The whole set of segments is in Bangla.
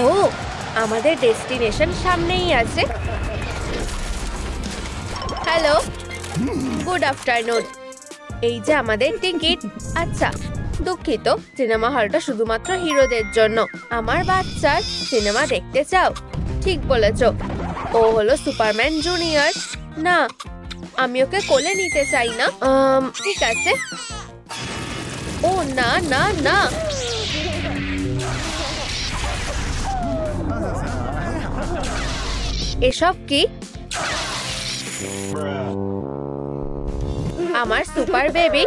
ও, আমাদের ডেস্টিনেশন সামনেই আছে। Hello, good afternoon. এই যে আমাদের টিকিট। আচ্ছা, দুঃখিত, সিনেমা হলটা শুধুমাত্র হিরোদের জন্য। আমার বাচ্চার সিনেমা দেখতে চাও? ঠিক বলেছ, ও হলো সুপারম্যান জুনিয়র। না, আমি ওকে কোলে নিতে চাই না। ঠিক আছে। ও না না না, এসব কি? আমার সুপার বেবি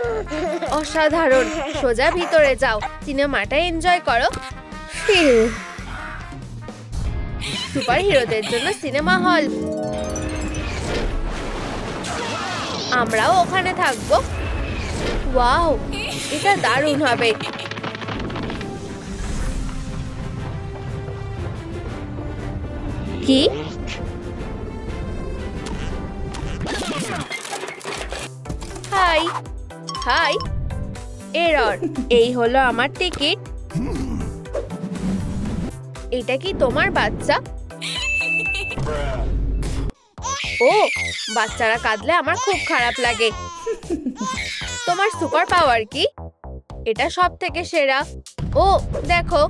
অসাধারণ। সোজা ভিতরে যাও, সিনেমাটা এনজয় করো। সুপার হিরোদের জন্য সিনেমা হল, আমরাও ওখানে থাকবো। ওয়াও, এটা দারুণ হবে। কি? হাই হাই এরর, এই হলো আমার টিকিট। এটা কি তোমার বাচ্চা? ও, বাচ্চারা কাঁদলে আমার খুব খারাপ লাগে। তোমার সুপার পাওয়ার কি? এটা সব থেকে সেরা। ও দেখো,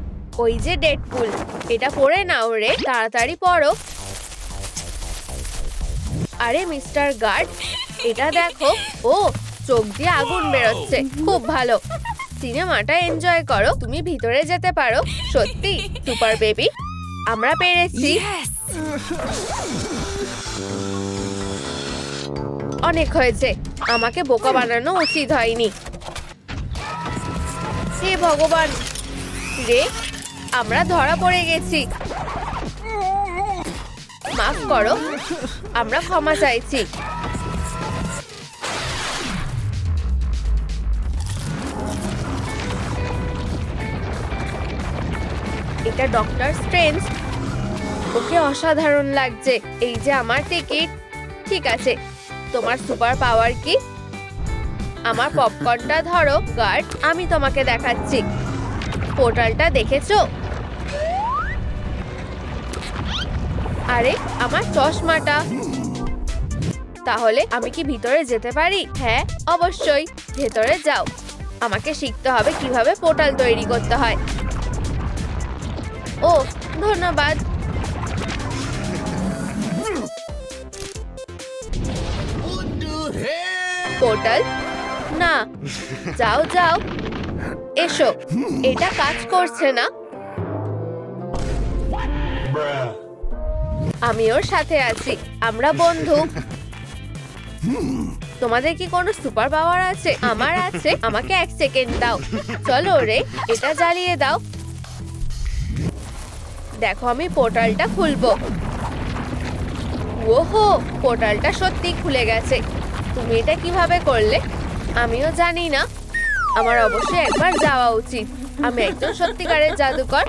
ওই যে ডেডপুল। এটা পরে নাও রে, তাড়াতাড়ি পড়ো। আরে মিস্টার গার্ড, এটা দেখো। ও, চোখ দিয়ে আগুন বেরোচ্ছে। খুব ভালো, সিনেমাটা এনজয় করো। তুমি ভিতরে যেতে পারো। সত্যি সুপার বেবি, আমরা পেরেছি। অনেক হয়েছে, আমাকে বোকা বানানো উচিত হয়নি। হে ভগবান রে, আমরা ধরা পড়ে গেছি। মাফ করো, আমরা ক্ষমা চাইছি। এটা ডক্টর স্ট্রেঞ্জ। ওকে অসাধারণ লাগছে। এই যে আমার টিকিট। ঠিক আছে, তোমার সুপার পাওয়ার কি? আমার পপকর্নটা ধরো গার্ড, আমি তোমাকে দেখাচ্ছি। পোর্টালটা দেখেছো? আরে আমার চশমাটা। তাহলে আমি কি ভিতরে যেতে পারি? হ্যাঁ অবশ্যই, ভেতরে যাও। আমাকে শিখতে হবে কিভাবে পোর্টাল তৈরি করতে হয়। ও ধন্যবাদ। পোর্টাল না, যাও যাও, এসো। এটা কাজ করছে না। আমি ওর সাথে আছি, আমরা বন্ধু। তোমাদের কি কোনো সুপার পাওয়ার আছে? আমার আছে। আমাকে 1 সেকেন্ড দাও। চলো রে, এটা জ্বালিয়ে দাও। দেখো, আমি পোর্টালটা খুলবো। ওহো, পোর্টালটা সত্যি খুলে গেছে। তুমি এটা কিভাবে করলে? আমিও জানি না। আমার অবশ্যই একবার যাওয়া উচিত। আমি একজন সত্যিকারের জাদুকর।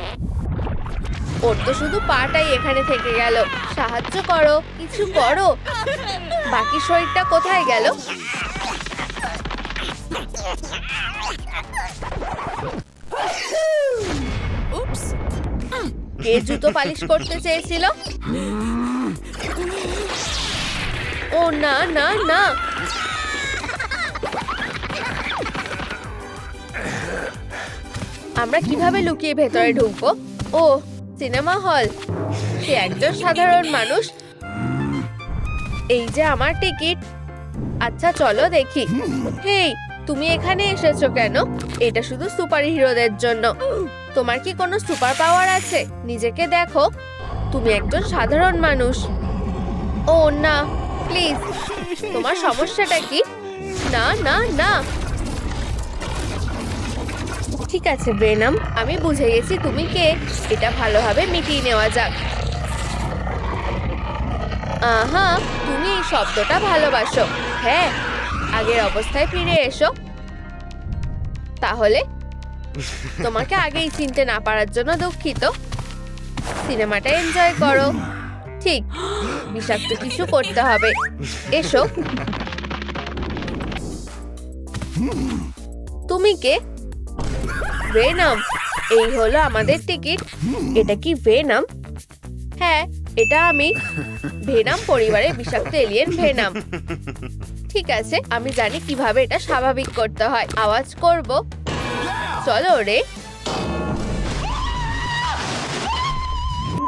ওর তো শুধু পাটাই এখানে থেকে গেল। সাহায্য করো, কিছু করো। বাকি শরীরটা কোথায় গেল? কে জুতো পালিশ করতে চেয়েছিল? ও না না না, আমরা কিভাবে লুকিয়ে ভেতরে ঢুকবো? ও, সিনেমা হল। সে একজন সাধারণ মানুষ। এই যে আমার টিকিট। আচ্ছা চলো দেখি। হেই, তুমি এখানে এসেছো কেন? এটা শুধু সুপার হিরোদের জন্য। তোমার কি কোনো সুপার পাওয়ার আছে? নিজেকে দেখো, তুমি একজন সাধারণ মানুষ। ও না, প্লিজ, তোমার সমস্যাটা কি? না না না, ঠিক আছে ভেনম, আমি বুঝে গেছি তুমি কে। এটা ভালোভাবে মিটিয়ে নেওয়া যাক। আহা, তুমি এই শব্দটা ভালোবাসো। হ্যাঁ, আগের অবস্থায় ফিরে এসো। তাহলে তোমাকে আগেই চিনতে না পারার জন্য দুঃখিত। সিনেমাটা এনজয় করো। ঠিক, বিষাক্ত কিছু করতে হবে। এসো। তুমি কে? ভেনম, এই হলো আমাদের টিকিট। এটা কি ভেনাম? হ্যাঁ, এটা আমি। ভেনাম পরিবারের বিষাক্ত এলিয়েন ভেনাম। ঠিক আছে, আমি জানি কিভাবে এটা স্বাভাবিক করতে হয়। আওয়াজ করব। চলো রে।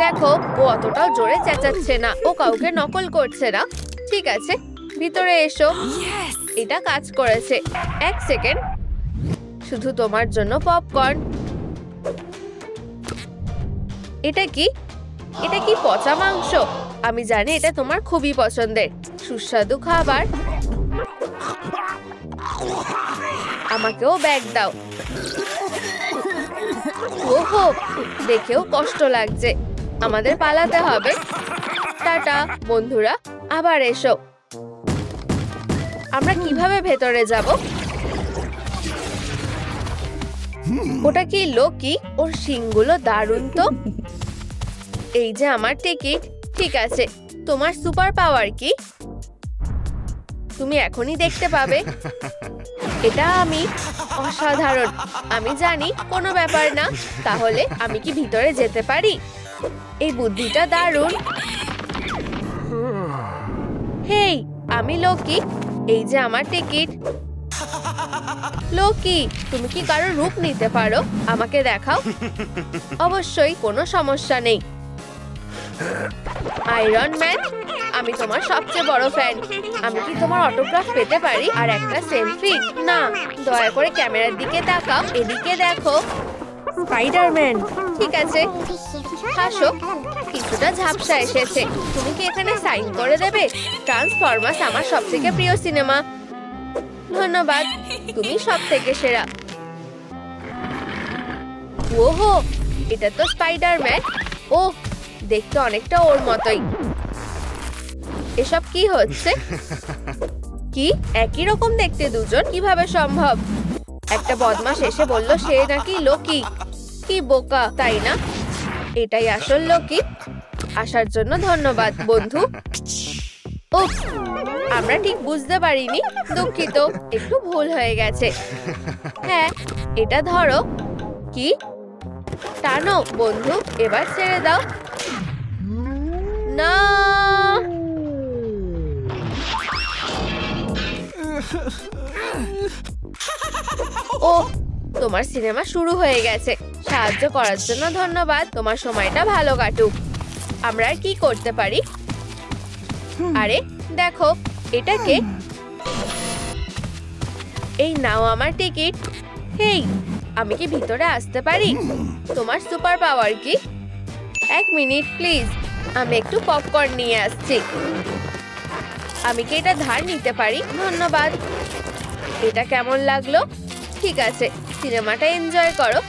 দেখো, ও অতটাও জোরে চেঁচাচ্ছে না, ও কাউকে নকল করছে না। ঠিক আছে, ভিতরে এসো। এটা কাজ করেছে। 1 সেকেন্ড, শুধু তোমার জন্য পপকর্ন। এটা কি? এটা কি পচা মাংস? আমি জানি এটা তোমার খুবই পছন্দের সুস্বাদু খাবার। আমাকেও ব্যাগ দাও। ওহো, দেখেও কষ্ট লাগছে। আমাদের পালাতে হবে। টাটা বন্ধুরা, আবার এসো। আমরা কিভাবে ভেতরে যাব? ওটা কি লোকি? ওর শিংগুলো দারুণ তো। এই যে আমার টিকিট। ঠিক আছে, তোমার সুপার পাওয়ার কি? তুমি এখনই দেখতে পাবে। এটা আমি। অসাধারণ। আমি জানি, কোনো ব্যাপার না। তাহলে আমি কি ভিতরে যেতে পারি? এই বুদ্ধিটা দারুণ। হেই, আমি লোকি। এই যে আমার টিকিট। লোকি, তুমি কি কারো রূপ নিতে পারো? আমাকে দেখাও। অবশ্যই, কোনো সমস্যা নেই। আয়রন ম্যান, আমি তোমার সবচেয়ে বড় ফ্যান। আমি কি তোমার অটোগ্রাফ পেতে পারি আর একটা সেলফি? না, দয়া করে ক্যামেরার দিকে তাকাও। এদিকে দেখো। স্পাইডারম্যান। ঠিক আছে, হাসো। কিছুটা ঝাপসা এসেছে। তুমি কি এখানে সাইন করে দেবে? ট্রান্সফরমার্স আমার সবথেকে প্রিয় সিনেমা। ধন্যবাদ, তুমি সবথেকে সেরা। ওহো, এটা তো স্পাইডারম্যান। ওহ, দেখতে অনেকটা ওর মতোই। এসব কি হচ্ছে? কি একই রকম দেখতে দুজন? কিভাবে সম্ভব? একটা বদমাশ এসে বলল সে নাকি লোকি। কি বোকা, তাই না? এটাই আসল লোকি। আসার জন্য ধন্যবাদ বন্ধু। উফ, আমরা ঠিক বুঝতে পারিনি। দুঃখিত, একটু ভুল হয়ে গেছে। হ্যাঁ, এটা ধরো। কি? টানো বন্ধু, এবার ছেড়ে দাও। না, ও, তোমার সিনেমা শুরু হয়ে গেছে। সাহায্য করার জন্য ধন্যবাদ। তোমার সময়টা ভালো কাটুক। আমরা আর কি করতে পারি? আরে দেখো, এটা কে? এই নাও আমার টিকিট। হেই, আমি কি ভিতরে আসতে পারি? তোমার সুপার পাওয়ার কি? 1 মিনিট প্লিজ, আমি একটু পপকর্ন নিয়ে আসছি। আমি কি এটা ধার নিতে পারি? ধন্যবাদ। এটা কেমন লাগলো? ঠিক আছে, সিনেমাটা এনজয় করো।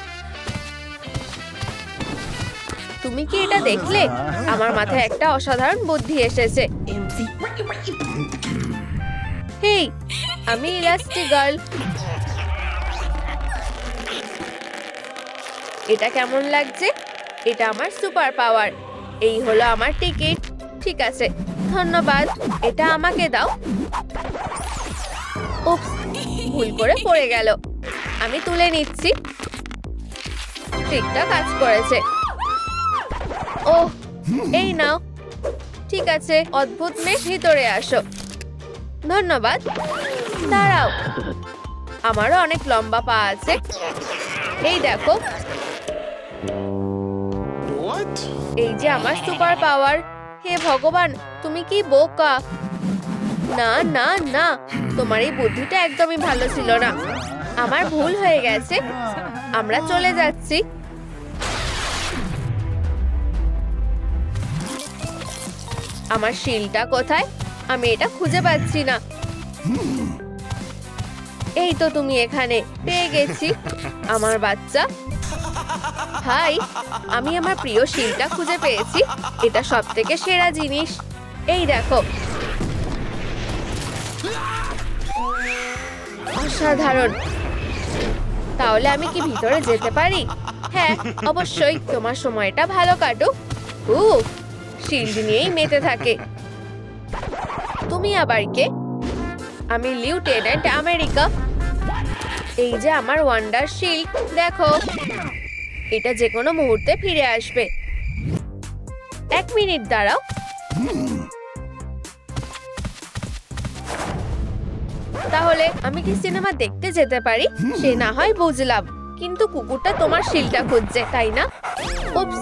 তুমি কি এটা দেখলে? আমার মাথায় একটা অসাধারণ বুদ্ধি এসেছে। হেই, আমি ইলাস্টিক গার্ল। এটা কেমন লাগছে? এটা আমার সুপার পাওয়ার। এই হলো আমার টিকিট। ঠিক আছে, ধন্যবাদ। এটা আমাকে দাও। উপস, ভুল করে পড়ে গেল। আমি তুলে নিচ্ছি। ঠিকঠাক কাজ করেছে। ওহ, এই নাও। ঠিক আছে, অদ্ভুত মেয়ে, ভিতরে আসো। ধন্যবাদ। দাঁড়াও, আমারও অনেক লম্বা পা আছে। এই দেখো। এই যে আমার সুপার পাওয়ার। হে ভগবান, তুমি কি বোকা। না না না, তোমার এই বুদ্ধিটা একদমই ভালো ছিল না। আমার ভুল হয়ে গেছে। আমরা চলে যাচ্ছি। আমার শিলটা কোথায়? আমি এটা খুঁজে পাচ্ছি না। এই তো তুমি এখানে। পেয়ে গেছি আমার বাচ্চা। হাই, আমি আমার প্রিয় শিলটা খুঁজে পেয়েছি। এটা সবথেকে সেরা জিনিস। এই দেখো। অসাধারণ। তাহলে আমি কি ভিতরে যেতে পারি? হ্যাঁ, অবশ্যই। তোমার সময়টা ভালো কাটুক। শিল্ড নিয়েই মেতে থাকে। তুমি আবার কে? আমি লিউটেন্যান্ট আমেরিকা। এই যে আমার ওয়ান্ডার শিল্ড, দেখো। এটা যে কোনো মুহূর্তে ফিরে আসবে। 1 মিনিট দাঁড়াও। তাহলে আমি কি সিনেমা দেখতে যেতে পারি? সে না হয় বুঝলাম, কিন্তু কুকুরটা তোমার শিলটা খুঁজছে, তাই না? উপস,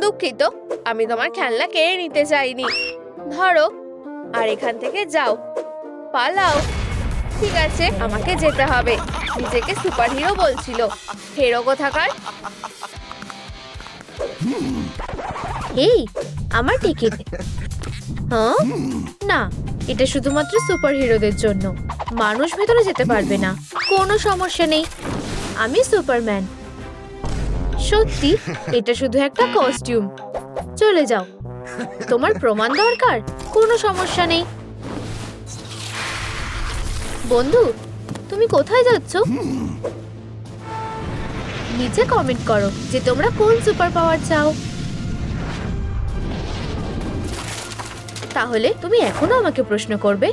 দুঃখিত, আমি তোমার খেলনা কেড়ে নিতে চাইনি। ধরো আর এখান থেকে যাও, পালাও। ঠিক আছে, আমাকে যেতে হবে। নিজেকে সুপারহিরো বলছিল, হেরো কোথাকার। এই আমার টিকিট। হ্যাঁ না, এটা শুধুমাত্র সুপারহিরোদের জন্য, মানুষ ভেতরে যেতে পারবে না। কোনো সমস্যা নেই, আমি সুপারম্যান। সত্যি এটা শুধু একটা কস্টিউম। চলে যাও, তোমার প্রমাণ দরকার? কোনো সমস্যা নেই। বন্ধু, তুমি কোথায় যাচ্ছ? নিচে কমেন্ট করো যে তোমরা কোন সুপার পাওয়ার চাও। তাহলে তুমি এখনো আমাকে প্রশ্ন করবে?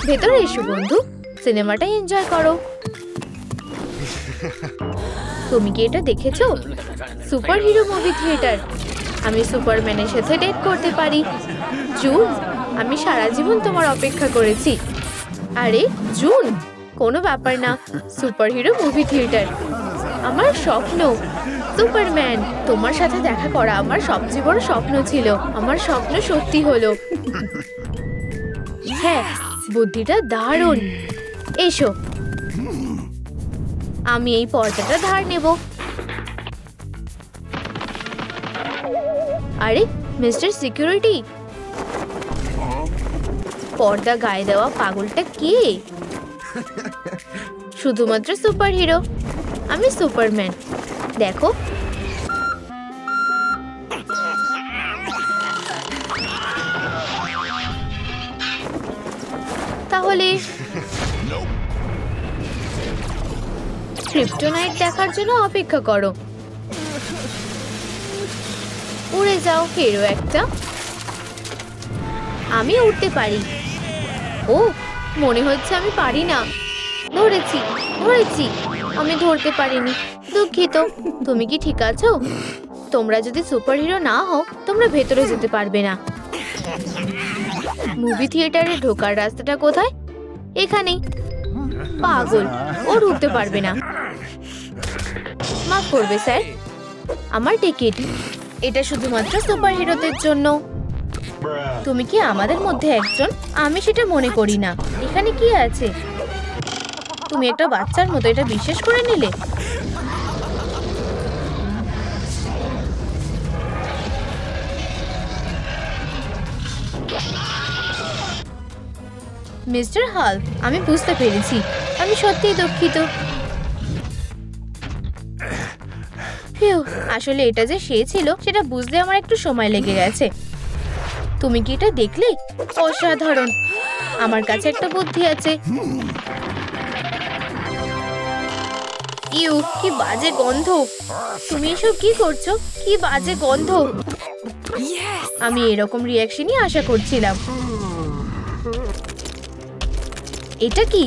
ভেতরে এসো বন্ধু, সিনেমাটা এনজয় করো। তুমি কি এটা দেখেছো? Superhero movie theatre. আমি সুপারম্যানের সাথে ডেট করতে পারি। জুন, আমি সারা জীবন তোমার অপেক্ষা করেছি। আরে জুন, কোনো ব্যাপার না। সুপারহিরো মুভি থিয়েটার আমার স্বপ্ন। সুপারম্যান, তোমার সাথে দেখা করা আমার সবচেয়ে বড় স্বপ্ন ছিল। আমার স্বপ্ন সত্যি হলো। হ্যাঁ, বুদ্ধিটা দারুণ। এসো, আমি এই পর্দাটা ধার নেব। আরে মিস্টার সিকিউরিটি, পর্দা গায়ে দেওয়া পাগলটা কে? শুধুমাত্র সুপারহিরো, আমি সুপারম্যান। দেখো, তাহলে ক্রিপ্টোনাইট দেখার জন্য অপেক্ষা করো। উড়ে যাও হিরো একটা। আমি উঠতে পারি। ও, মনে হচ্ছে আমি পারি না। ধরেছি, আমি ধরতে পারিনি। দুঃখিত। তুমি কি ঠিক আছো? তোমরা যদি সুপারহিরো না হও, তোমরা ভেতরে যেতে পারবে না। মুভি থিয়েটারে ঢোকার রাস্তাটা কোথায়? এখানেই। পাগল, ও ঢুকতে পারবে না। মাফ করবে স্যার, আমার টিকিট। এটা শুধুমাত্র সুপারহিরোদের জন্য। তুমি কি আমাদের মধ্যে একজন? আমি সেটা মনে করি না। এখানে কি আছে? তুমি একটা বাচ্চার মতো এটা বিশ্বাস করে নিলে? মিস্টার হাল্ক, আমি বুঝতে পেরেছি। আমি সত্যিই দুঃখিত। আসলে এটা যে সে ছিল সেটা বুঝতে আমার একটু সময় লেগে গেছে। তুমি কি এটা দেখলে? অসাধারণ। আমার কাছে একটা বুদ্ধি আছে। ইউ, কি বাজে গন্ধ। তুমি এসব কি করছো? কি বাজে গন্ধ। আমি এরকম রিয়াকশনই আশা করছিলাম। এটা কি?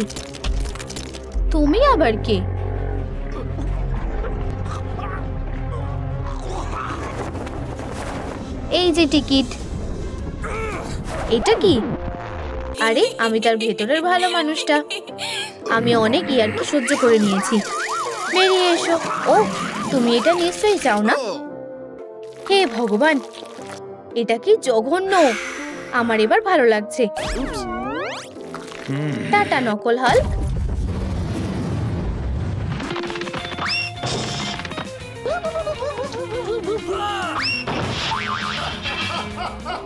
তুমি আবার কে? এই যে টিকিট। এটা কি? আরে আমি তার ভেতরের ভালো মানুষটা। আমি অনেক ইয়ার্কি সহ্য করে নিয়েছি। বেরিয়ে এসো। ও, তুমি এটা নিশ্চয়ই চাও না? হে ভগবান, এটা কি জঘন্য। আমার এবার ভালো লাগছে। টাটা নকল হাল্ক।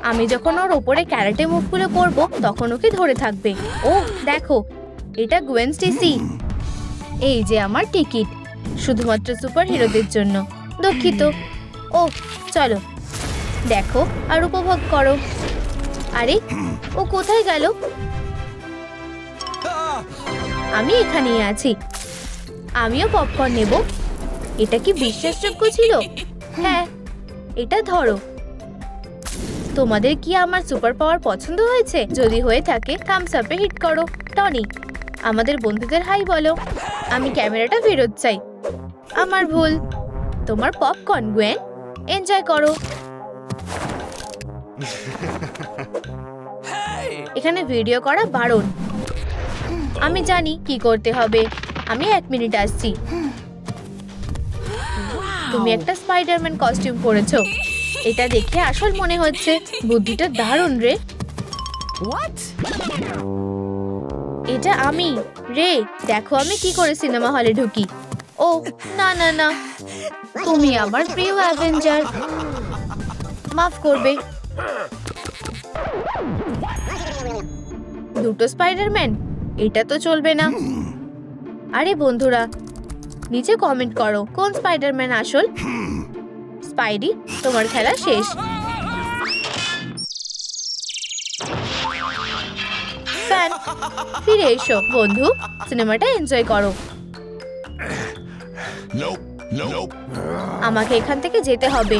আমি যখন ওর ওপরে ক্যারাটে মুভগুলো করব তখন ওকে ধরে থাকবে। ও দেখো, এটা গুয়েন স্টেসি। এই যে আমার টিকিট, শুধুমাত্র সুপারহিরোদের জন্য। দুঃখিত। ও চলো, দেখো আর উপভোগ করো। আরে ও কোথায় গেল? আমি এখানেই আছি। আমিও পপকর্ন নেব। এটা কি বিশ্বাসযোগ্য ছিল? হ্যাঁ, এটা ধরো। তোমাদের কি আমার সুপার পাওয়ার পছন্দ হয়েছে? যদি হয়ে থাকে থামস আপে হিট করো। টনি, আমাদের বন্ধুদের হাই বলো। আমি ক্যামেরাটা ফেরত চাই। আমার ভুল। তোমার পপকর্ন গুয়েন, এনজয় করো। এখানে ভিডিও করা বারণ। আমি জানি কি করতে হবে। আমি 1 মিনিট আসছি। তুমি একটা স্পাইডারম্যান কস্টিউম পরেছো। এটা দেখে আসল মনে হচ্ছে। বুদ্ধিটা দারুণ রে। এটা আমি রে। দেখো আমি কি করে সিনেমা হলে ঢুকি। ও না না না, তুমি আমার প্রিয় অ্যাভেঞ্জার। মাফ করবে। দুটো স্পাইডারম্যান, এটা তো চলবে না। আরে বন্ধুরা, নিচে কমেন্ট করো কোন স্পাইডারম্যান আসল। স্পাইডি, তোমার খেলা শেষ। ফ্যান, ফিরে এসো বন্ধু, সিনেমাটা এনজয় করো। আমাকে এখান থেকে যেতে হবে।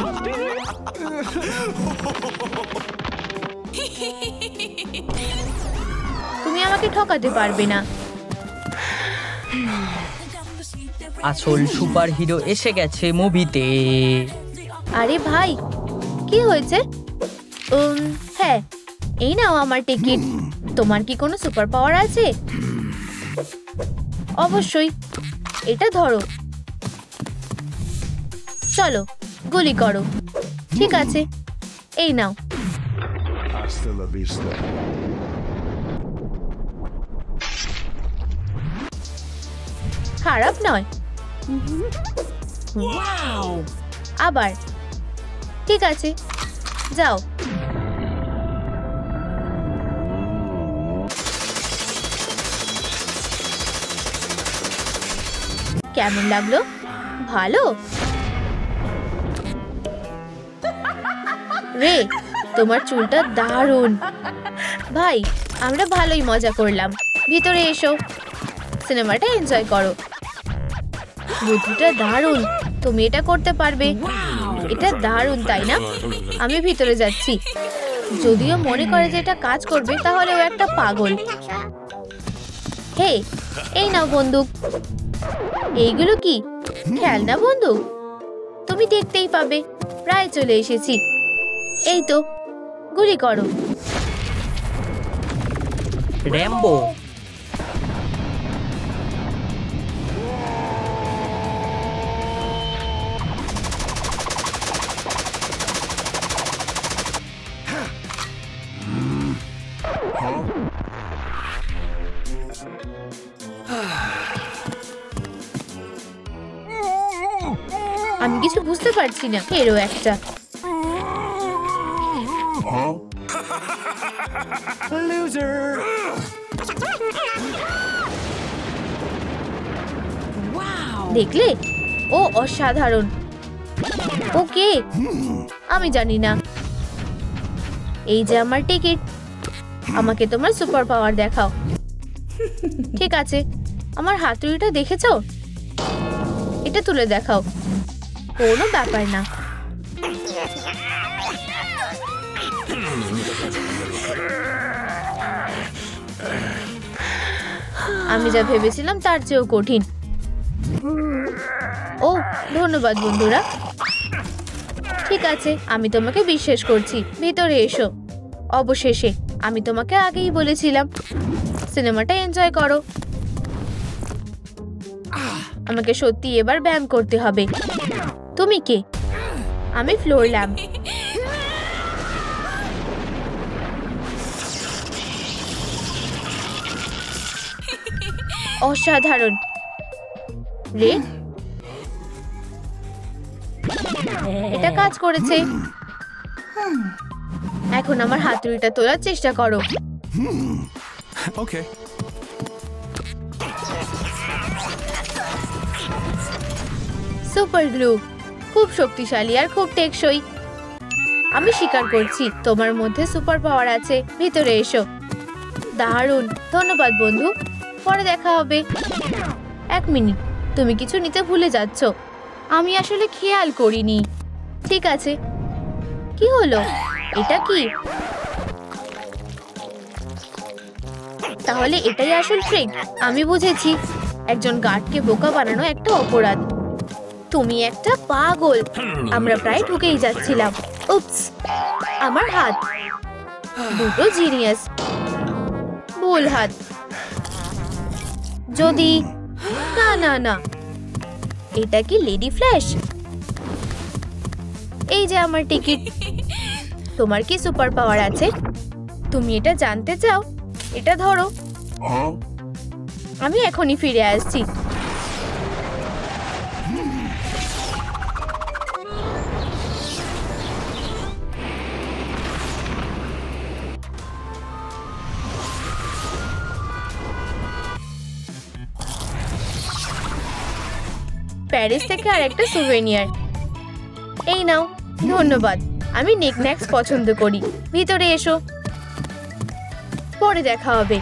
তুমি আমাকে ঠকাতে পারবে না। আসল সুপার হিরো এসে গেছে মুভিতে। আরে ভাই, কি হয়েছে? হ্যাঁ, এই নাও আমার টিকিট। তোমার কি কোনো সুপার পাওয়ার আছে? অবশ্যই। এটা ধরো। চলো, গুলি করো। ঠিক আছে, এই নাও। খারাপ নয়। আবার ঠিক আছে, যাও। কেমন লাগলো? ভালো রে, তোমার চুলটা দারুণ। ভাই, আমরা ভালোই মজা করলাম। ভিতরে এসো, সিনেমাটা এনজয় করো। বুদ্ধিটা দারুণ। তুমি এটা করতে পারবে। এটা দারুণ, তাই না? আমি ভিতরে যাচ্ছি। যদিও মনে করে যে এটা কাজ করবে, তাহলে ও একটা পাগল। হে, এই নাও বন্দুক। এইগুলো কি খেলনা বন্দুক? তুমি দেখতেই পাবে। প্রায় চলে এসেছি। এই তো, গুলি করো। র্যাম্বো, আমি কিছু বুঝতে পারছি না। এরও একটা। দেখলে, ও অসাধারণ। ওকে, আমি জানি না। এই যে আমার টিকিট। আমাকে তোমার সুপার পাওয়ার দেখাও। ঠিক আছে, আমার হাতুড়িটা দেখেছো? এটা তুলে দেখাও। কোনো ব্যাপার না। আমি যা ভেবেছিলাম তার চেয়েও কঠিন। ও, ধন্যবাদ বন্ধুরা। ঠিক আছে, আমি তোমাকে বিশ্বাস করছি। ভিতরে এসো। অবশেষে, আমি তোমাকে আগেই বলেছিলাম। সিনেমাটা এনজয় করো। আমাকে সত্যি এবার ব্যায়াম করতে হবে। তুমি কে? আমি ফ্লোর ল্যাম্প। অসাধারণ রে, এটা কাজ করেছে। এখন আমার হাতুড়িটা তোলার চেষ্টা করো। ওকে। সুপার গ্লু, খুব শক্তিশালী আর খুব টেকসই। আমি স্বীকার করছি, তোমার মধ্যে সুপার পাওয়ার আছে। ভিতরে এসো। দারুণ, ধন্যবাদ বন্ধু। পরে দেখা হবে। 1 মিনিট, তুমি কিছু নিতে ভুলে যাচ্ছ। আমি আসলে খেয়াল করিনি। ঠিক আছে, কি হলো? এটা কি? তাহলে এটাই আসল ট্রিক। আমি বুঝেছি। একজন গার্ডকে বোকা বানানো একটা অপরাধ। তুমি একটা পাগল। আমরা প্রায় ঢুকেই যাচ্ছিলাম। উপস, আমার হাত। দুটো জিনিয়াস। ভুল হাত। যদি না না না, এটা কি লেডি ফ্ল্যাশ? এই যে আমার টিকিট। তোমার কি সুপার পাওয়ার আছে? তুমি এটা জানতে চাও? এটা ধরো। আমি এখনই ফিরে আসছি। প্যারিস থেকে আর একটা সুভেনিয়ার। এই নাও। ধন্যবাদ। আমি নিকন্যাক্স পছন্দ করি। ভিতরে এসো, পরে দেখা হবে।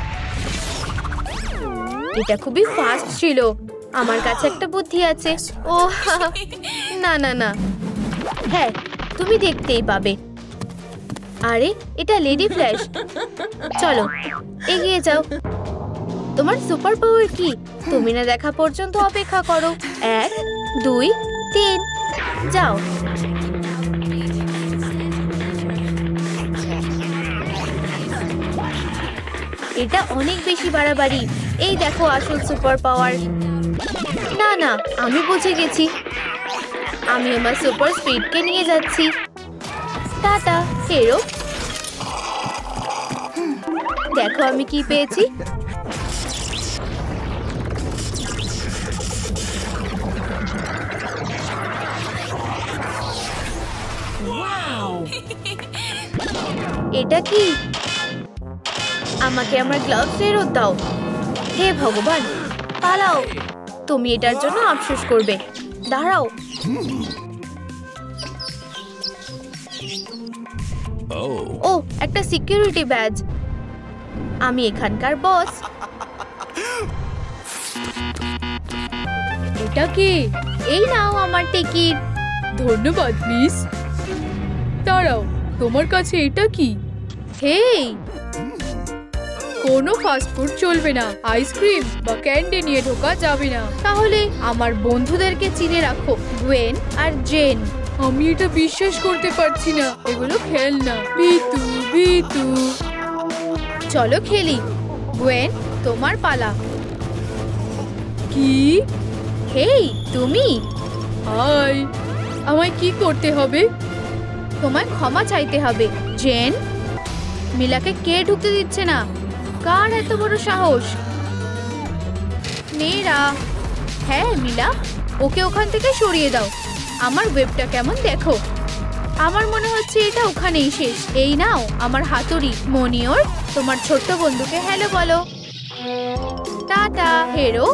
এটা খুবই ফাস্ট ছিল। আমার কাছে একটা বুদ্ধি আছে। ও না না না, হ্যাঁ তুমি দেখতেই পাবে। আরে এটা লেডি ফ্ল্যাশ। চলো এগিয়ে যাও। তোমার সুপার পাওয়ার কি? তুমি না দেখা পর্যন্ত অপেক্ষা করো। 1 2 3 যাও। এটা অনেক বেশি বাড়াবাড়ি। এই দেখো আসল সুপার পাওয়ার। না না, আমি বুঝে গেছি। আমি আমার সুপার স্পিডকে নিয়ে যাচ্ছি। টাটা হেরো। দেখো আমি কি পেয়েছি। এটা কি? আমাকে আমার গ্লাভস ফেরত দাও। হে ভগবান, পালাও। তুমি এটার জন্য আফসোস করবে। দাঁড়াও। ও, একটা সিকিউরিটি ব্যাজ। আমি এখানকার বস। এটা কি? এই নাও আমার টিকিট। ধন্যবাদ মিস। দাঁড়াও, তোমার কাছে এটা কি? হেই, কোনো ফাস্ট ফুড চলবে না। আইসক্রিম বা ক্যান্ডি নিয়ে ঢোকা যাবে না। তাহলে আমার বন্ধুদেরকে চিনে রাখো, গুয়েন আর জেন। আমি এটা বিশ্বাস করতে পারছি না। এগুলো খেলনা। ভিতু ভিতু। চলো খেলি। গুয়েন, তোমার পালা। কি? হেই তুমি। হাই, আমায় কি করতে হবে? তোমায় ক্ষমা চাইতে হবে। জেন, মিলাকে কে ঢুকতে দিচ্ছে না? কার এত বড় সাহস? মেয়েরা। হ্যাঁ মিলা, ওকে ওখান থেকে সরিয়ে দাও। আমার ওয়েবটা কেমন দেখো। আমার মনে হচ্ছে এটা ওখানেই শেষ। এই নাও আমার হাতুড়ি। মনিওর, তোমার ছোট্ট বন্ধুকে হ্যালো বলো। টাটা হেরো।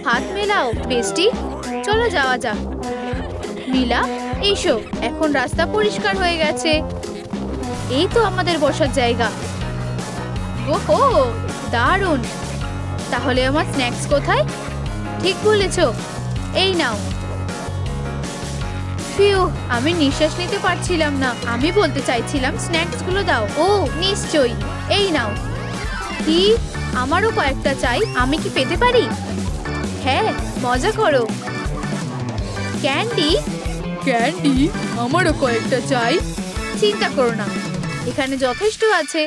হাত মেলাও বেস্টি। চলো যাওয়া যাক। মিলা এসো, এখন রাস্তা পরিষ্কার হয়ে গেছে। এই তো আমাদের বসার জায়গা। ওহো, দারুণ। তাহলে আমার স্ন্যাক্স কোথায়? ঠিক বলেছো, এই নাও। ফিউ, আমি নিঃশ্বাস নিতে পারছিলাম না। আমি বলতে চাইছিলাম স্ন্যাক্স গুলো দাও। ও নিশ্চয়ই, এই নাও। কি? আমারও কয়েকটা চাই। আমি কি পেতে পারি? হ্যাঁ, মজা করো। ক্যান্ডি? ক্যান্ডি? আমারও কয়েকটা চাই। চিন্তা করো না, এখানে যথেষ্ট আছে।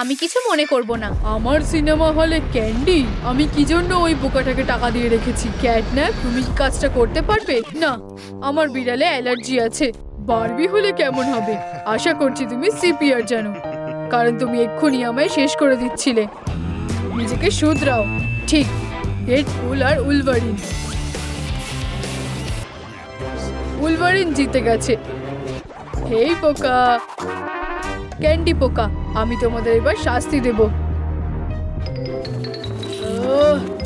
আমি কিছু মনে করব না। আমার সিনেমা হলে ক্যান্ডি? আমি কি জন্য ওই বোকাটাকে টাকা দিয়ে রেখেছি? ক্যাটন্যাপ, তুমি কি কাজটা করতে পারবে? না, আমার বিড়ালে অ্যালার্জি আছে। বারবি হলে কেমন হবে? আশা করছি তুমি সিপিআর জানো, কারণ তুমি এক্ষুনি আমায় শেষ করে দিচ্ছিলে। নিজেকে শুধরাও। ঠিক, ডেডপুল আর উলভারিন। উলভারিন জিতে গেছে। হেই পোকা, ক্যান্ডি পোকা, আমি তোমাদের এবার শাস্তি দেব।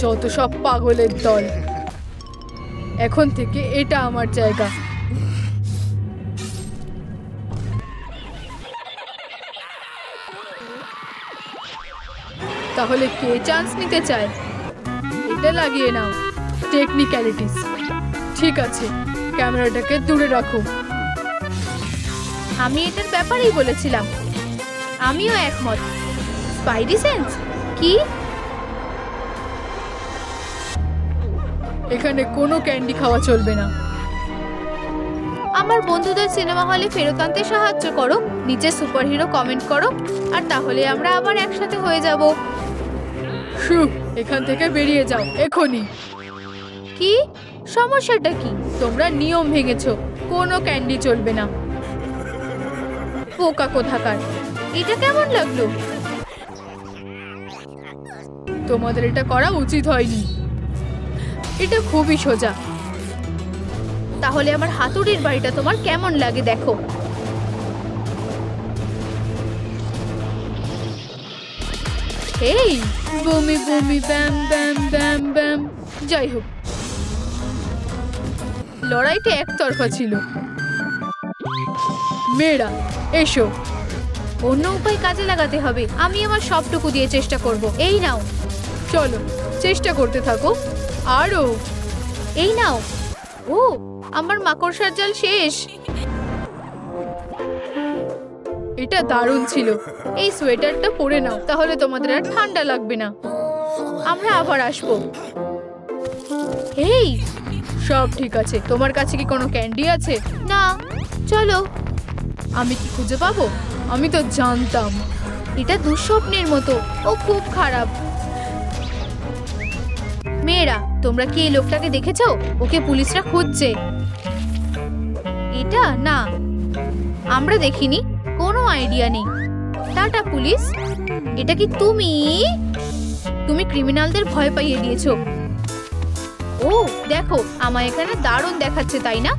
যত সব পাগলের দল। এখন থেকে এটা আমার জায়গা। তাহলে কে চান্স নিতে চায়? এটা লাগিয়ে নাও। টেকনিক্যালিটিস। ঠিক আছে, ক্যামেরাটাকে দূরে রাখো। আমি এটার ব্যাপারেই বলেছিলাম। আমিও একমত। স্পাইডি সেন্স কি? এখানে কোনো ক্যান্ডি খাওয়া চলবে না। আমার বন্ধুদের সিনেমা হলে ফেরত আনতে সাহায্য করো, নিচে সুপারহিরো কমেন্ট করো, আর তাহলে আমরা আবার একসাথে হয়ে যাব। এখান থেকে বেরিয়ে যাও এখনই। কি সমস্যাটা কি? তোমরা নিয়ম ভেঙেছো, কোনো ক্যান্ডি চলবে না। পোকা কোথাকার, এটা কেমন লাগলো? তোমাদের এটা করা উচিত হয়নি। এটা খুবই সোজা। তাহলে আমার হাতুড়ির বাড়িটা তোমার কেমন লাগে দেখো। এই বমি বমি ব্যাম ব্যাম ব্যাম ব্যাম। যাই হোক, লড়াইটা একতরফা ছিল। মেয়েরা এসো। অন্য উপায় কাজে লাগাতে হবে। আমি আমার সবটুকু দিয়ে চেষ্টা করব। এই নাও। চলো চেষ্টা করতে থাকো। আরো। এই নাও। ও, আমার মাকড়সার জাল শেষ। এটা দারুণ ছিল। এই সোয়েটারটা পরে নাও, তাহলে তোমাদের আর ঠান্ডা লাগবে না। আমরা আবার আসবো। এই সব ঠিক আছে। তোমার কাছে কি কোনো ক্যান্ডি আছে? না, চলো। আমি কি খুঁজে পাবো? আমি তো জানতাম। এটা দুঃস্বপ্নের মতো। ও খুব খারাপ। মেয়েরা, তোমরা কি এই লোকটাকে দেখেছো? ওকে পুলিশরা খুঁজছে। এটা না, আমরা দেখিনি। কোনো আইডিয়া নেই। Tata police. এটা কি তুমি? তুমি ক্রিমিনালদের ভয় পাইয়ে দিয়েছো। ও দেখো, আমায় এখানে দারুণ দেখাচ্ছে, তাই না?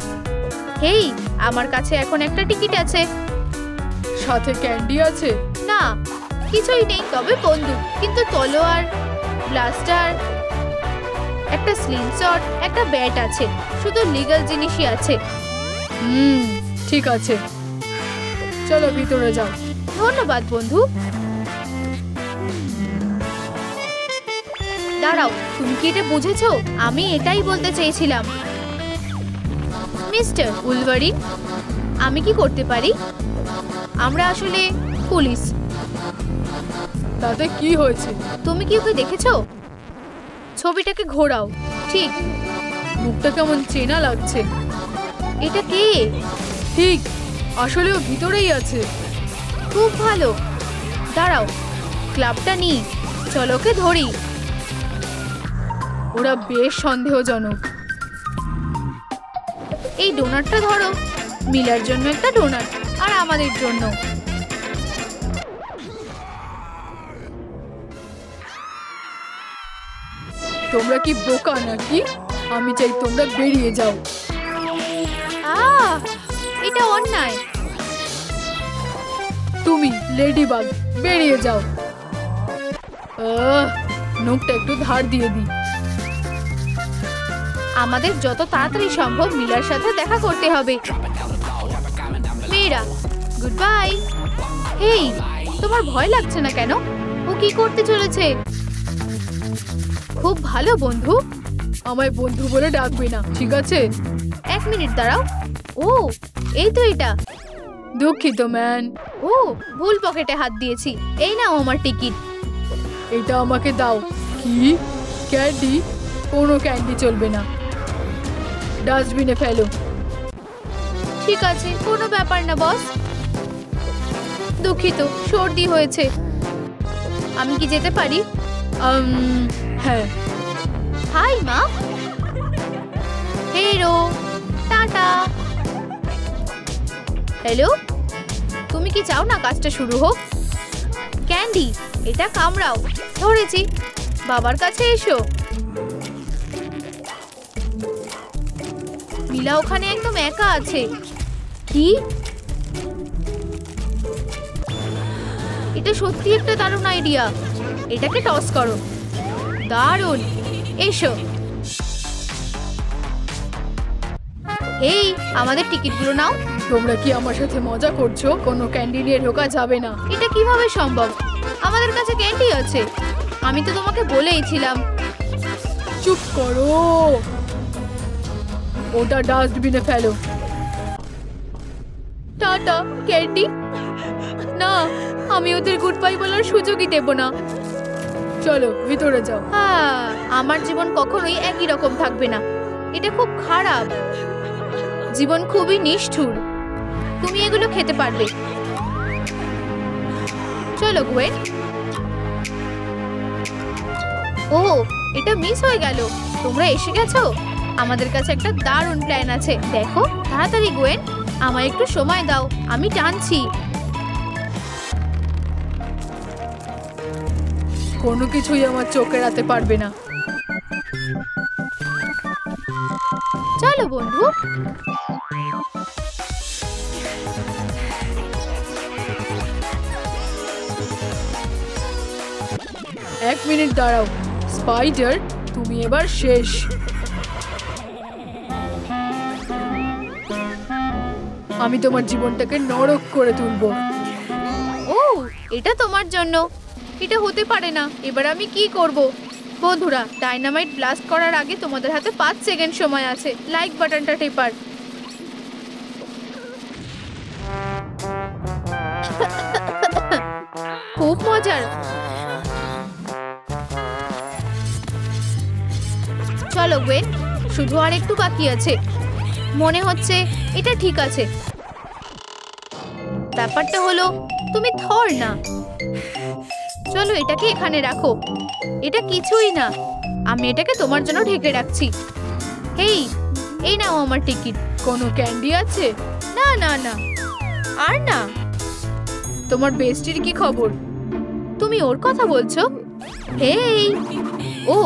হেই, আমার কাছে এখন একটা টিকিট আছে। সাথে ক্যান্ডি আছে? না, কিছুই নেই, তবে বন্দুক, কিন্তু তলোয়ার, ব্লাস্টার, একটা স্লিংশট, একটা ব্যাট আছে। শুধু লিগ্যাল জিনিসই আছে। ঠিক আছে, চলো ভিতরে যাও। ধন্যবাদ বন্ধু। দাঁড়াও, তুমি কি এটা বুঝেছো? আমি এটাই বলতে চেয়েছিলাম। মিস্টার উলভারিন, আমি কি করতে পারি? আমরা আসলে পুলিশ। তাতে কি হয়েছে? তুমি কি ওকে দেখেছো? ছবিটাকে ঘোরাও। ঠিক। মুখটা কেমন চেনা লাগছে। এটা কে? ঠিক, আসলে ও ভিতরেই আছে। খুব ভালো। দাঁড়াও, ক্লাবটা নি। চলো ওকে ধরি। ওরা বেশ সন্দেহজনক। এই ডোনাটটা ধরো। মিলার জন্য একটা ডোনাট, আর আমাদের জন্য। তোমরা কি বোকা নাকি? আমি চাই তোমরা বেরিয়ে যাও। এটা অন্যায়। তুমি লেডিবাগ, বেরিয়ে যাও। নোকটা একটু ধার দিয়ে দি। আমাদের যত তাড়াতাড়ি সম্ভব মিলার সাথে দেখা করতে হবে। মেয়েরা, গুড বাই। হেই, তোমার ভয় লাগছে না কেন? ও কি করতে চলেছে? খুব ভালো বন্ধু। আমায় বন্ধু বলে ডাকবে না, ঠিক আছে? এক মিনিট দাঁড়াও। ও, এই তো এটা। দুঃখিত ম্যান। ও, ভুল পকেটে হাত দিয়েছি। এই নাও আমার টিকিট। এটা আমাকে দাও। কি ক্যান্ডি? কোনো ক্যান্ডি চলবে না। ডাস্টবিনে ফেলো। ঠিক আছে, কোনো ব্যাপার না বস। দুঃখিত, সর্দি হয়েছে। আমি কি যেতে পারি? হ্যাঁ। হাই মা। হেরো, টাটা। হ্যালো, তুমি কি চাও না কাজটা শুরু হোক? ক্যান্ডি, এটা কামড়াও। ধরেছি। বাবার কাছে এসো। মিলা ওখানে একদম একা আছে। কি? এটা সত্যি একটা দারুণ আইডিয়া। এটাকে টস করো। দারুণ। এসো। এই, আমাদের টিকিটগুলো নাও। তোমরা কি আমার সাথে মজা করছো? কোনো ক্যান্ডি নিয়ে ঢোকা যাবে না। এটা কিভাবে সম্ভব? আমাদের কাছে ক্যান্ডি আছে। আমি তো তোমাকে বলেইছিলাম। চুপ করো। ওটা ডাস্টবিনে ফেলো। Tata candy. না, আমি ওদের গুড বাই বলার সুযোগই দেব না। চলো ভিতরে যাও। আমার জীবন কখনোই একই রকম থাকবে না। এটা খুব খারাপ। জীবন খুবই নিষ্ঠুর। তুমি এগুলো খেতে পারবে। চলো গুয়েন। ও, এটা মিস হয়ে গেল। তোমরা এসে গেছো। আমাদের কাছে একটা দারুণ প্ল্যান আছে। দেখো তাড়াতাড়ি গুয়েন, আমায় একটু সময় দাও, আমি টানছি। কোনো কিছুই আমার চোখে এড়াতে পারবে না। চলো বন্ধু। এক মিনিট দাঁড়াও স্পাইডার, তুমি এবার শেষ। আমি তোমার জীবনটাকে নরক করে তুলবো। ও, এটা তোমার জন্য। এটা হতে পারে না। এবার আমি কি করব? বন্ধুরা, ডাইনামাইট ব্লাস্ট করার আগে তোমাদের হাতে 5 সেকেন্ড সময় আছে। লাইক বাটনটা টেপার। খুব মজার। চলো গুয়েন, শুধু আর একটু বাকি আছে। মনে হচ্ছে এটা ঠিক আছে। ব্যাপারটা হলো তুমি থর না। চলো এটাকে এখানে রাখো। এটা কিছুই না। আমি এটাকে তোমার জন্য ঢেকে রাখছি। হেই, এই নাও আমার টিকিট। কোনো ক্যান্ডি আছে? না না না, আর না। তোমার বেস্টির কি খবর? তুমি ওর কথা বলছো? হেই, ও,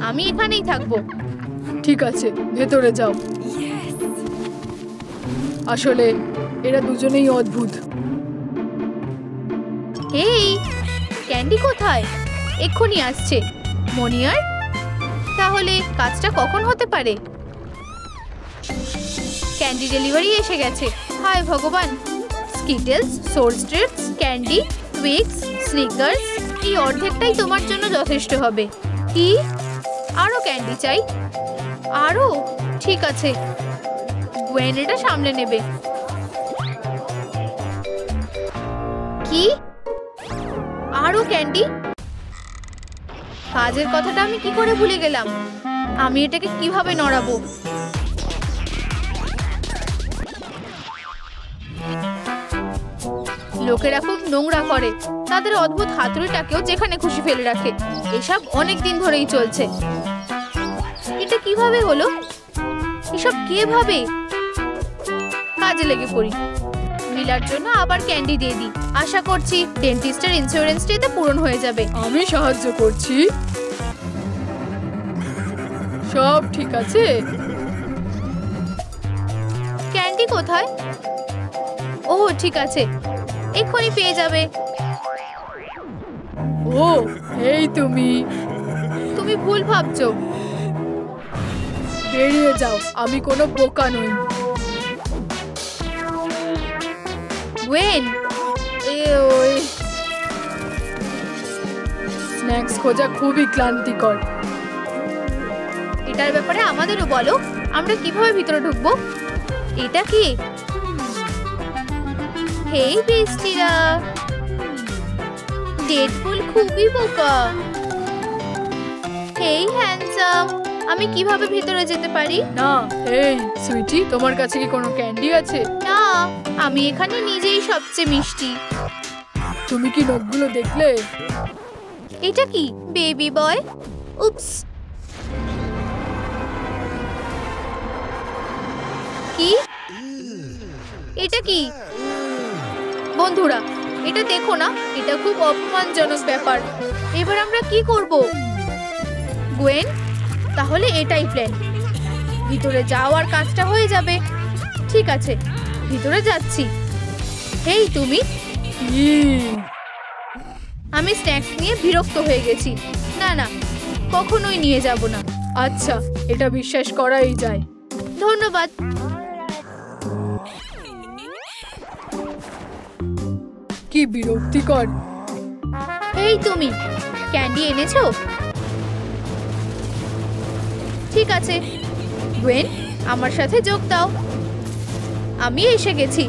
আমি এখানেই থাকবো। ঠিক আছে, ভেতরে যাও। আসলে এরা দুজনেই অদ্ভুত। হেই, ক্যান্ডি কোথায়? এক্ষুনি আসছে। মনিয়ার, তাহলে কাজটা কখন হতে পারে? ক্যান্ডি ডেলিভারি এসে গেছে। হায় ভগবান। স্কিটেলস, সোর স্ট্রিপস, ক্যান্ডি, টুইক্স, স্নিকার্স, এই অর্ধেকটাই তোমার জন্য যথেষ্ট হবে। কি? আরো ক্যান্ডি চাই? আরো? ঠিক আছে, গুয়েন এটা সামলে নেবে। কি? আরো ক্যান্ডি? কাজের কথাটা আমি কি করে ভুলে গেলাম। আমি এটাকে কিভাবে নড়াবো? লোকেরা খুব নোংরা করে। তাদের অদ্ভুত হাতুড়িটাকেও যেখানে খুশি ফেলে রাখে। এসব অনেক দিন ধরেই চলছে। এটা কিভাবে হলো? এসব কে ভাবে? কাজে লেগে পড়ি। মিলার জন্য আবার ক্যান্ডি দিয়ে দিই। আশা করছি ডেন্টিস্টের ইন্স্যুরেন্সটা এতে পূরণ হয়ে যাবে। আমি সাহায্য করছি। সব ঠিক আছে? ক্যান্ডি কোথায়? ও ঠিক আছে, এক্ষুনি পেয়ে যাবে। ও, এই তুমি ভুল ভাবছো। বেরিয়ে যাও, আমি কোনো বোকা নই। গুয়েন, স্ন্যাক্স খোঁজা খুবই ক্লান্তিকর। এটার ব্যাপারে আমাদেরও বলো। আমরা কিভাবে ভিতরে ঢুকবো? এটা কি? হেই বেস্টিরা, ডেডপুল খুবই বোকা। হেই হ্যান্ডসাম, আমি কিভাবে ভিতরে যেতে পারি? না, এই সুইটি, তোমার কাছে কি কোনো ক্যান্ডি আছে? না, আমি এখানে নিজেই সবচেয়ে মিষ্টি। তুমি কি নখগুলো দেখলে? এটা কি? Baby boy? উপস। কি? এটা কি? বন্ধুরা, এটা দেখো না। এটা খুব অপমানজনক ব্যাপার। এবার আমরা কি করব? গুয়েন, তাহলে এটাই প্ল্যান। ভিতরে যাও আর কাজটা হয়ে যাবে। ঠিক আছে, ভিতরে যাচ্ছি। হেই তুমি। আমি স্ন্যাক্স নিয়ে বিরক্ত হয়ে গেছি। না না, কখনোই নিয়ে যাব না। আচ্ছা, এটা বিশ্বাস করাই যায়। ধন্যবাদ। কি বিরক্তিকর। এই তুমি ক্যান্ডি এনেছো? ঠিক আছে গুয়েন, আমার সাথে যোগ দাও। আমি এসে গেছি।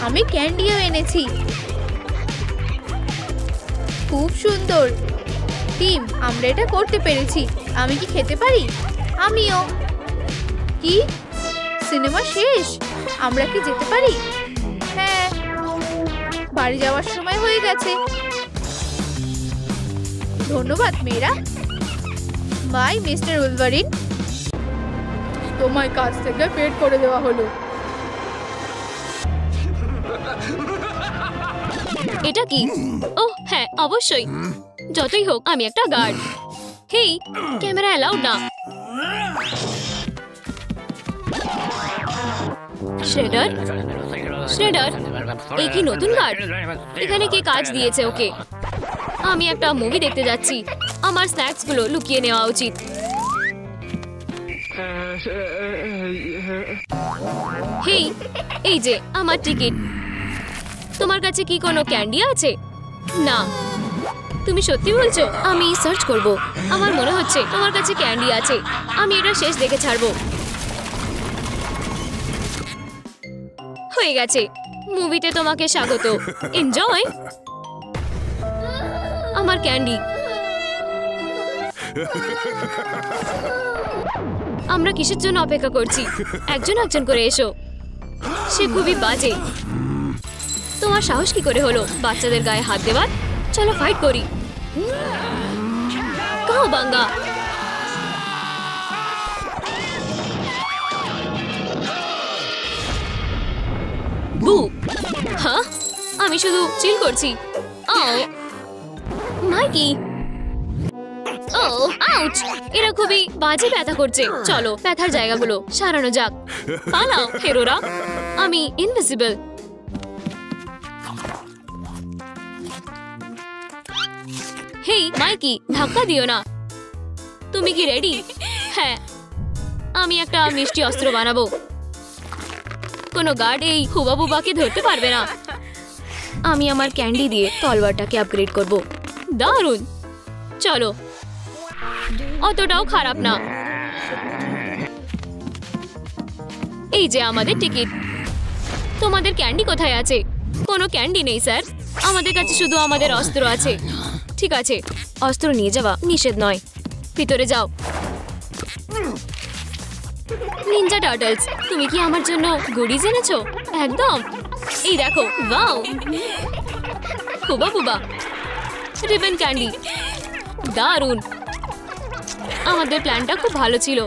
আমি ক্যান্ডিও এনেছি। খুব সুন্দর। টিম, আমরা এটা করতে পেরেছি। আমি কি খেতে পারি? আমিও। কি, সিনেমা শেষ? আমরা কি যেতে পারি? হ্যাঁ, বাড়ি যাওয়ার সময় হয়ে গেছে। ধন্যবাদ মেয়েরা। Bye mister Wolverine. তোমায় কাজ থেকে বের করে দেওয়া হলো। এটা কি? ওহ হ্যাঁ, অবশ্যই। যতই হোক আমি একটা গার্ড। হেই, ক্যামেরা অ্যালাউড না। শ্রেডার, শ্রেডার, এই কি নতুন গার্ড? এখানে কে কাজ দিয়েছে ওকে? আমি একটা মুভি দেখতে যাচ্ছি। আমার স্ন্যাক্স গুলো লুকিয়ে নেওয়া উচিত। হেই, এই যে আমার টিকিট। তোমার কাছে কি কোনো ক্যান্ডি আছে? না, তুমি সত্যি বলছো? আমি সার্চ করব। আমার মনে হচ্ছে তোমার কাছে ক্যান্ডি আছে। আমি এটা শেষ দেখে ছাড়বো। হয়ে গেছে। মুভিতে তোমাকে স্বাগত। এনজয়। আমার ক্যান্ডি। আমরা কিসের জন্য অপেক্ষা করছি? একজন একজন করে এসো। সে খুবই বাজে। তোমার সাহস কি করে হলো বাচ্চাদের গায়ে হাত দেওয়ার? চলো ফাইট করি। কাও বাঙ্গা। বু। হ্যাঁ, আমি শুধু চিল করছি। ও মাইকি। ও আউচ, এরা খুবই বাজে ব্যথা করছে। চলো ব্যথার জায়গাগুলো সারানো যাক। পালাও হেরোরা, আমি ইনভিজিবল। হেই মাইকি, ধাক্কা দিও না। তুমি কি রেডি? হ্যাঁ, আমি একটা মিষ্টি অস্ত্র বানাবো। কোনো গার্ড এই হুবাবুবাকে ধরতে পারবে না। আমি আমার ক্যান্ডি দিয়ে তলোয়ারটাকে আপগ্রেড করব। দারুণ। চলো, অতটাও খারাপ না। এই যে আমাদের টিকিট। তোমাদের ক্যান্ডি কোথায় আছে? কোনো ক্যান্ডি নেই স্যার। আমাদের কাছে শুধু আমাদের অস্ত্র আছে। ঠিক আছে, অস্ত্র নিয়ে যাওয়া নিষেধ নয়। ভিতরে যাও। নিনজা টার্টলস, তুমি কি আমার জন্য গুডিজ এনেছো? একদম। এই দেখো, ওয়াও, খুবা বুবা রিবন ক্যান্ডি। দারুণ। আমাদের প্ল্যানটা খুব ভালো ছিল।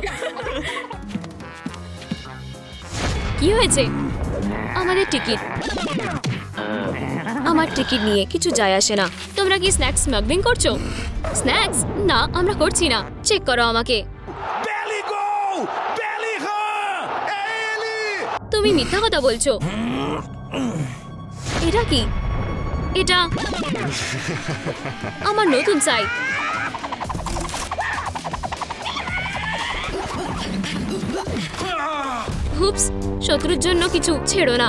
কি হয়েছে? আমাদের টিকিট। আমার টিকিট নিয়ে কিছু যায় আসে না। তোমরা কি স্ন্যাক্স স্মাগলিং করছো? স্ন্যাক্স? না, আমরা করছি না। চেক করো আমাকে। তুমি মিথ্যা কথা বলছো। এটা কি? এটা আমার নতুন সাইট। হুপস, শত্রুর জন্য কিছু ছেড়ো না।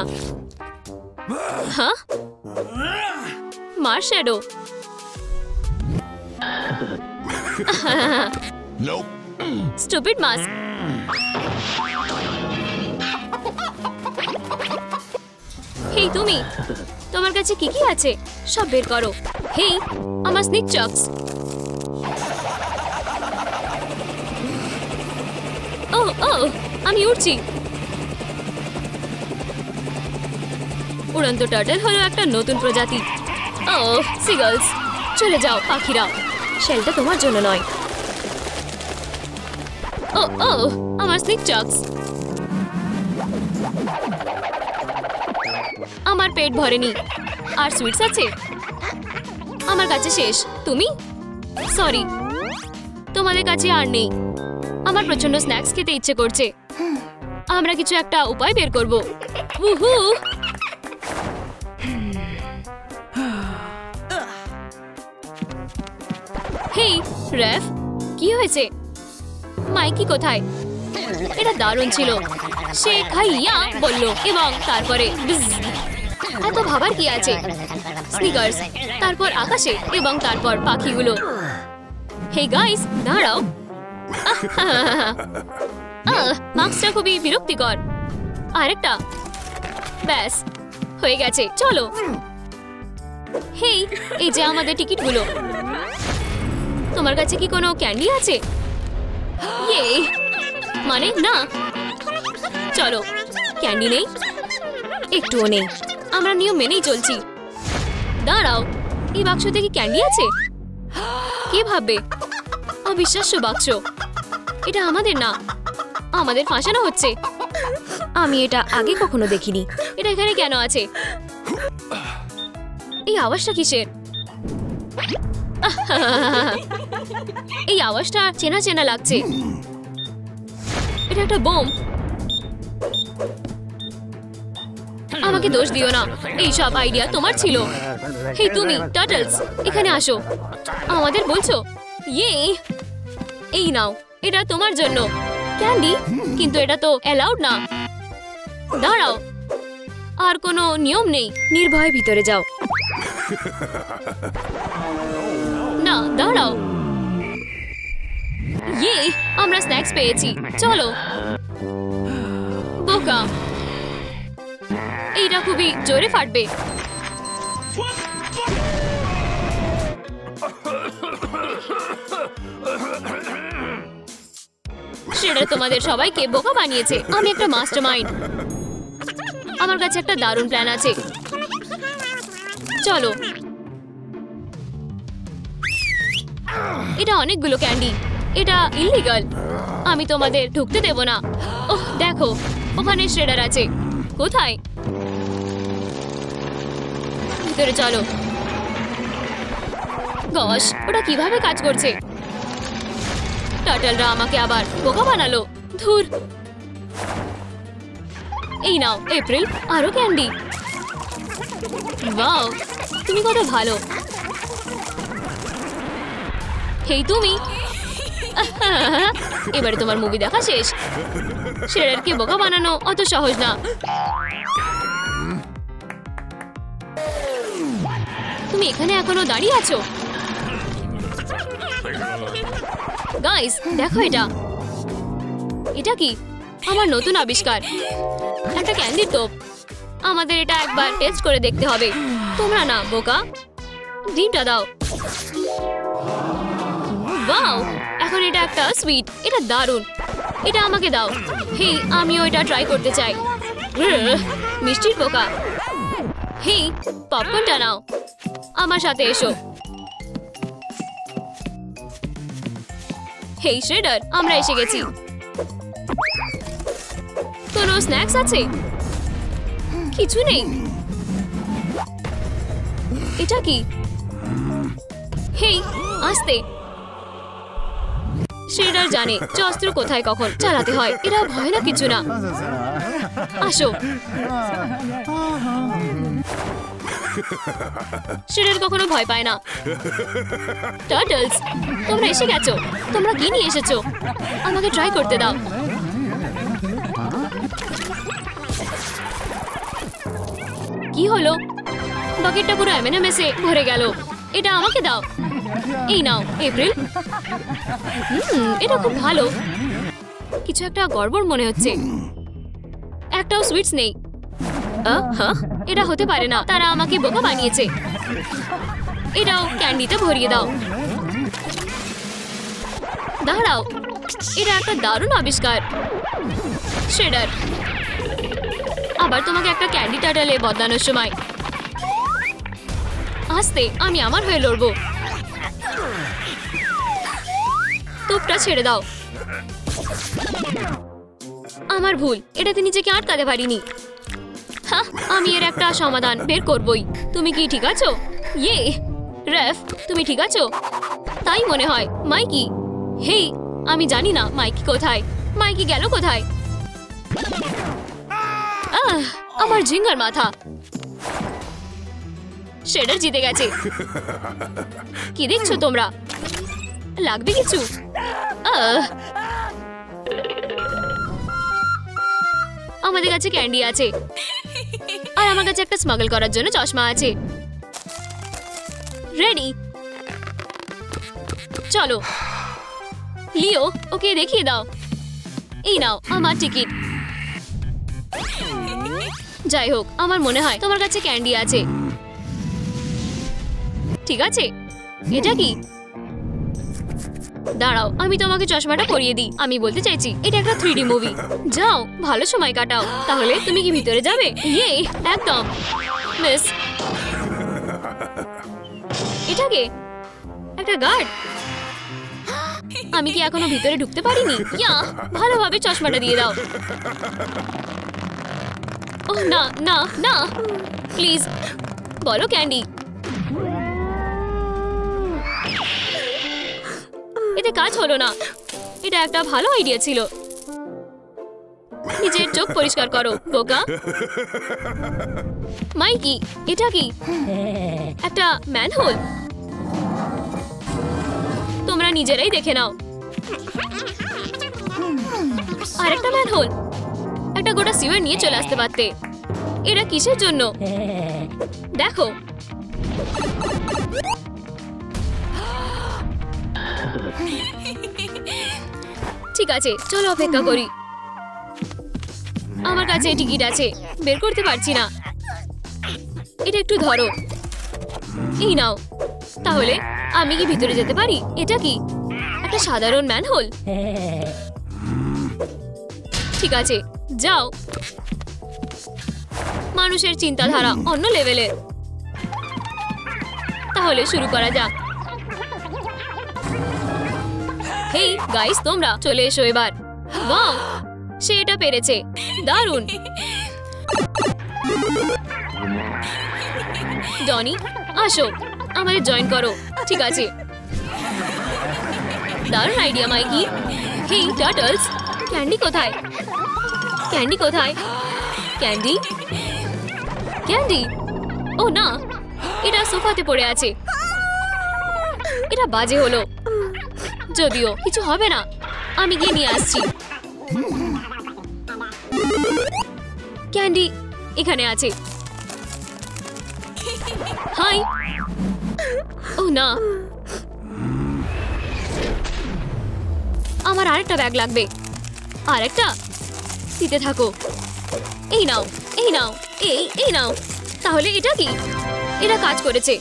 হ্যাঁ, মার শ্যাডো। Stupid mask. হেই তুমি, তোমার কাছে কি কি আছে সব বের করো। হেই, আমার স্নিক চক্স। ও ও, আমি উড়ছি। উড়ন্ত টার্টল হলো একটা নতুন প্রজাতি। ও সিগলস, চলে যাও পাখিরা। শেলটা তোমার জন্য নয়। ও ও, আমার স্নিক চক্স। আমার পেট ভরেনি। আর সুইটস আছে? আমার কাছে শেষ। তুমি? সরি, তোমাদের কাছে আর নেই। আমার প্রচন্ড স্ন্যাক্স খেতে ইচ্ছে করছে। আমরা কিছু একটা উপায় বের করব। উহু। হেই রেফ, কি হয়েছে? মাইকি কোথায়? এটা দারুণ ছিল। সে খাইয়া বলল এবং তারপরে এত ভাবার কি আছে? স্নিকার্স, তারপর আকাশে এবং তারপর পাখিগুলো। হে গাইস, দাঁড়াও। মাস্কটা খুবই বিরক্তিকর। আরেকটা। ব্যাস, হয়ে গেছে। চলো। হেই, এই যে আমাদের টিকিটগুলো। তোমার কাছে কি কোনো ক্যান্ডি আছে? ইয়ে, মানে না। চলো, ক্যান্ডি নেই, একটুও নেই। আমরা নিয়ম মেনেই চলছি। দাঁড়াও, এই বাক্সতে কি ক্যান্ডি আছে? কে ভাববে? অবিশ্বাস্য বাক্স। এটা আমাদের না, আমাদের ফাঁসানো হচ্ছে। আমি এটা আগে কখনো দেখিনি। এটা এখানে কেন আছে? এই আওয়াজটা কিসের? এই আওয়াজটা চেনা চেনা লাগছে। এটা একটা বোম। আমাকে দোষ দিও না, এই সব আইডিয়া তোমার ছিল। হেই তুমি টার্টলস, এখানে আসো। আমাদের বলছো? ইয়ে, এই নাও, এটা তোমার জন্য ক্যান্ডি, কিন্তু এটা তো অ্যালাউড না। দাঁড়াও, আর কোনো নিয়ম নেই। নির্ভয়ে ভিতরে যাও। না, দাঁড়াও। ইয়ে, আমরা স্ন্যাক্স পেয়েছি, চলো। বোকা, এইটা খুবই জোরে ফাটবে। সেটা তোমাদের সবাইকে বোকা বানিয়েছে। আমি একটা মাস্টারমাইন্ড। আমার কাছে একটা দারুণ প্ল্যান আছে। চলো। এটা অনেকগুলো ক্যান্ডি, এটা ইলিগাল। আমি তোমাদের ঢুকতে দেব না। ওহ, দেখো, ওখানে শ্রেডার আছে। কোথায়? ভিতরে চলো। গশ, ওটা কিভাবে কাজ করছে? টার্টলরা আমাকে আবার বোকা বানালো। ধুর। এই নাও এপ্রিল, আরো ক্যান্ডি। ওয়াও, তুমি কত ভালো। হেই তুমি, এবারে তোমার মুভি দেখা শেষ। শ্রেডারকে বোকা বানানো অত সহজ না। তুমি এখানে এখনো দাঁড়িয়ে আছো? গাইস, দেখো এটা। এটা কি? আমার নতুন আবিষ্কার, একটা ক্যান্ডির টোপ। আমাদের এটা একবার টেস্ট করে দেখতে হবে। তোমরা না বোকা, ডিমটা দাও। ওয়াও, এখন এটা একটা সুইট। এটা দারুণ, এটা আমাকে দাও। হেই, আমিও এটা ট্রাই করতে চাই। মিষ্টির বোকা। হেই, পপকর্নটা নাও, আমার সাথে এসো। হেই শ্রেডার, আমরা এসে গেছি। কোনো স্ন্যাক্স আছে? কিছু নেই। এটা কি? হেই, আস্তে। শ্রেডার জানে যে অস্ত্র কোথায় কখন চালাতে হয়। এরা ভয় না, কিছু না। আসো। শ্রেডার কখনো ভয় পায় না। টার্টলস, তোমরা এসে গেছো। তোমরা কি নিয়ে এসেছো? আমাকে ট্রাই করতে দাও। কি হলো? বাকেটটা পুরো এমএনএমএসে ভরে গেল। এটা আমাকে দাও। এই নাও এপ্রিল। এটা খুব ভালো। কিছু একটা গড়বড় মনে হচ্ছে। একটাও সুইটস নেই। এটা হতে পারে না, তারা আমাকে বোকা বানিয়েছে। এটাও ক্যান্ডিতে ভরিয়ে দাও। দাঁড়াও, এটা একটা দারুণ আবিষ্কার। শ্রেডার, আবার তোমাকে একটা ক্যান্ডি টার্টলে বদলানোর সময়। আস্তে, আমি আমার হয়ে লড়বো। তোপটা ছেড়ে দাও। আমার ভুল, এটাতে নিজেকে আটকাতে পারিনি। হ্যাঁ, আমি এর একটা সমাধান বের করবই। তুমি কি ঠিক আছো? ইয়ে, রেফ, তুমি ঠিক আছো? তাই মনে হয়। মাইকি, হেই, আমি জানি না মাইকি কোথায়। মাইকি গেল কোথায়? আমার জিঙ্গার মাথা। শ্রেডার জিতে গেছে। কি দেখছো তোমরা? লাগবে কিছু? আমাদের কাছে ক্যান্ডি আছে, আর আমার কাছে একটা স্মাগল করার জন্য চশমা আছে। রেডি? চলো লিও, ওকে দেখিয়ে দাও। এই নাও আমার টিকিট। যাই হোক, আমার মনে হয় তোমার কাছে ক্যান্ডি আছে। ঠিক আছে, এটা কি? দাঁড়াও, আমি তোমাকে চশমাটা পরিয়ে দিই। আমি বলতে চাইছি এটা একটা 3D মুভি। যাও, ভালো সময় কাটাও। তাহলে তুমি কি ভিতরে যাবে? ইয়ে, একদম মিস। এটা কে? একটা গার্ড। আমি কি এখনো ভিতরে ঢুকতে পারিনি? ইয়া, ভালোভাবে চশমাটা দিয়ে দাও। ওহ না না না, প্লিজ বলো ক্যান্ডি। এতে কাজ হলো না। এটা একটা ভালো আইডিয়া ছিল। নিজের চোখ পরিষ্কার করো, বোকা। মাইকি, এটা কি? একটা ম্যানহোল। তোমরা নিজেরাই দেখে নাও। আরেকটা ম্যানহোল। একটা গোটা সিওয়ার নিয়ে চলে আসতে পারতে। এরা কিসের জন্য? দেখো, ঠিক আছে, চলো অপেক্ষা করি। আমার কাছে টিকিট আছে, বের করতে পারছি না। এটা একটু ধরো, এই নাও। তাহলে আমি কি ভিতরে যেতে পারি? এটা কি একটা সাধারণ ম্যানহোল? ঠিক আছে, যাও। মানুষের চিন্তাধারা অন্য লেভেলের। তাহলে শুরু করা যাক। হেই গাইস, তোমরা চলে এসো এবার। ওয়াও, সে এটা পেরেছে, দারুণ। ডনি, আসো, আমাদের জয়েন করো। ঠিক আছে, দারুণ idea Mikey. Hey turtles, candy কোথায়? ক্যান্ডি কোথায়? Candy, candy. ও না, এটা সোফাতে পড়ে আছে। এটা বাজে হলো। যদিও কিছু হবে না, আমি গিয়ে নিয়ে আসছি। ক্যান্ডি এখানে আছে। হাই। ও না, আমার আরেকটা ব্যাগ লাগবে। আরেকটা দিতে থাকো। এই নাও, এই নাও, এই নাও। তাহলে এটা কি? এটা কাজ করেছে।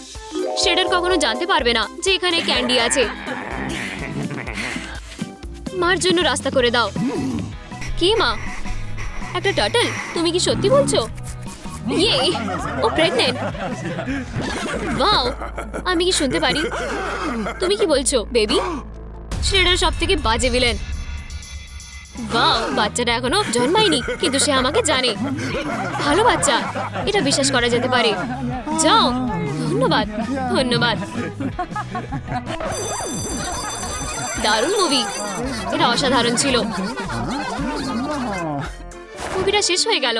শেডার কখনো জানতে পারবে না যে এখানে ক্যান্ডি আছে। মার জন্য রাস্তা করে দাও। কে মা? একটা টার্টল? তুমি কি সত্যি বলছো? ইয়ে, ও প্রেগন্যান্ট। ওয়াও, আমি কি শুনতে পারি? তুমি কি বলছো বেবি? শেডার সবথেকে বাজে ভিলেন। ওয়াও, বাচ্চাটা এখনো জন্মায়নি, কিন্তু সে আমাকে জানে। ভালো বাচ্চা, এটা বিশ্বাস করা যেতে পারে। যাও, ধন্যবাদ ধন্যবাদ। দারুণ মুভি, এটা অসাধারণ ছিল। মুভিটা শেষ হয়ে গেল।